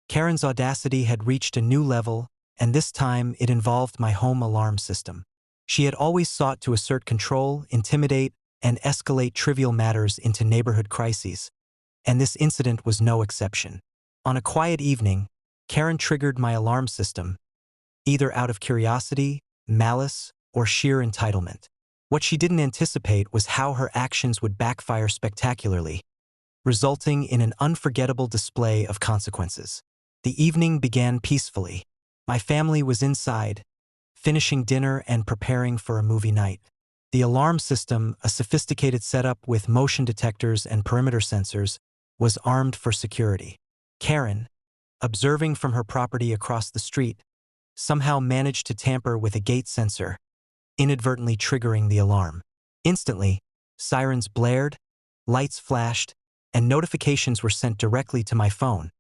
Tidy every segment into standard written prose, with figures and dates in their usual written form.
Karen's audacity had reached a new level, and this time it involved my home alarm system. She had always sought to assert control, intimidate, and escalate trivial matters into neighborhood crises, and this incident was no exception. On a quiet evening, Karen triggered my alarm system, either out of curiosity, malice, or sheer entitlement. What she didn't anticipate was how her actions would backfire spectacularly, resulting in an unforgettable display of consequences. The evening began peacefully. My family was inside, finishing dinner and preparing for a movie night. The alarm system, a sophisticated setup with motion detectors and perimeter sensors, was armed for security. Karen, observing from her property across the street, somehow managed to tamper with a gate sensor, inadvertently triggering the alarm. Instantly, sirens blared, lights flashed, and notifications were sent directly to my phone,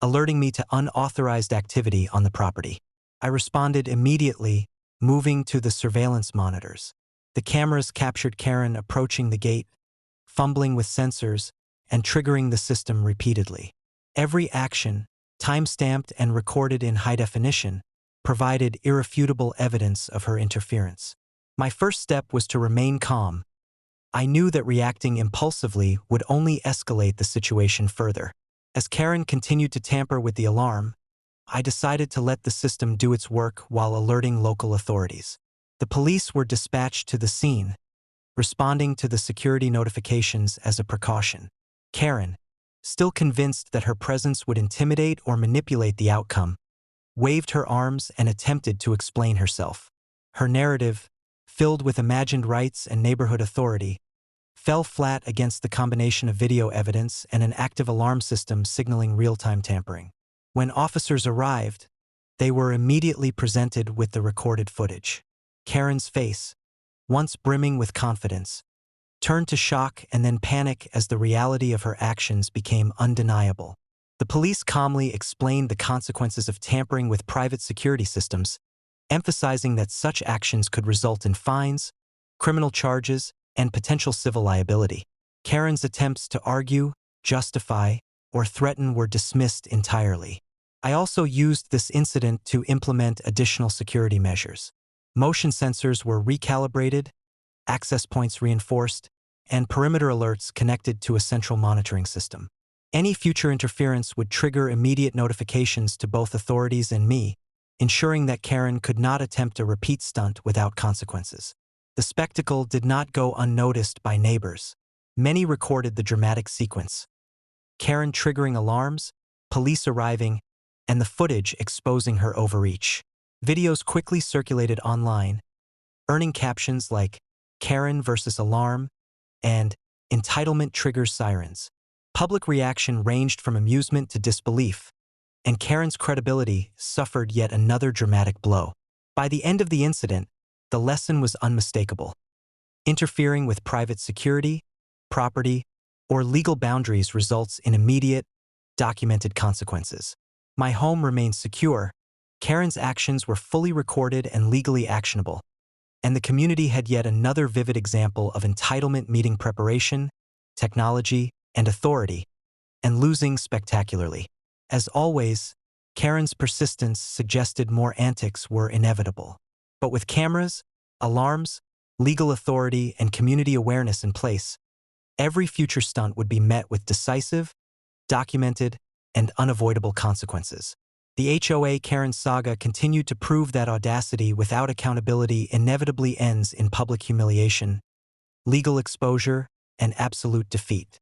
alerting me to unauthorized activity on the property. I responded immediately, moving to the surveillance monitors. The cameras captured Karen approaching the gate, fumbling with sensors, and triggering the system repeatedly. Every action, time-stamped and recorded in high definition, provided irrefutable evidence of her interference. My first step was to remain calm. I knew that reacting impulsively would only escalate the situation further. As Karen continued to tamper with the alarm, I decided to let the system do its work while alerting local authorities. The police were dispatched to the scene, responding to the security notifications as a precaution. Karen, still convinced that her presence would intimidate or manipulate the outcome, waved her arms and attempted to explain herself. Her narrative, filled with imagined rights and neighborhood authority, fell flat against the combination of video evidence and an active alarm system signaling real-time tampering. When officers arrived, they were immediately presented with the recorded footage. Karen's face, once brimming with confidence, turned to shock and then panic as the reality of her actions became undeniable. The police calmly explained the consequences of tampering with private security systems, emphasizing that such actions could result in fines, criminal charges, and potential civil liability. Karen's attempts to argue, justify, or threaten were dismissed entirely. I also used this incident to implement additional security measures. Motion sensors were recalibrated, access points reinforced, and perimeter alerts connected to a central monitoring system. Any future interference would trigger immediate notifications to both authorities and me, ensuring that Karen could not attempt a repeat stunt without consequences. The spectacle did not go unnoticed by neighbors. Many recorded the dramatic sequence: Karen triggering alarms, police arriving, and the footage exposing her overreach. Videos quickly circulated online, earning captions like "Karen versus Alarm" and "Entitlement triggers sirens." Public reaction ranged from amusement to disbelief, and Karen's credibility suffered yet another dramatic blow. By the end of the incident, the lesson was unmistakable. Interfering with private security, property, or legal boundaries results in immediate, documented consequences. My home remained secure, Karen's actions were fully recorded and legally actionable, and the community had yet another vivid example of entitlement meeting preparation, technology, and authority, and losing spectacularly. As always, Karen's persistence suggested more antics were inevitable. But with cameras, alarms, legal authority, and community awareness in place, every future stunt would be met with decisive, documented, and unavoidable consequences. The HOA Karen saga continued to prove that audacity without accountability inevitably ends in public humiliation, legal exposure, and absolute defeat.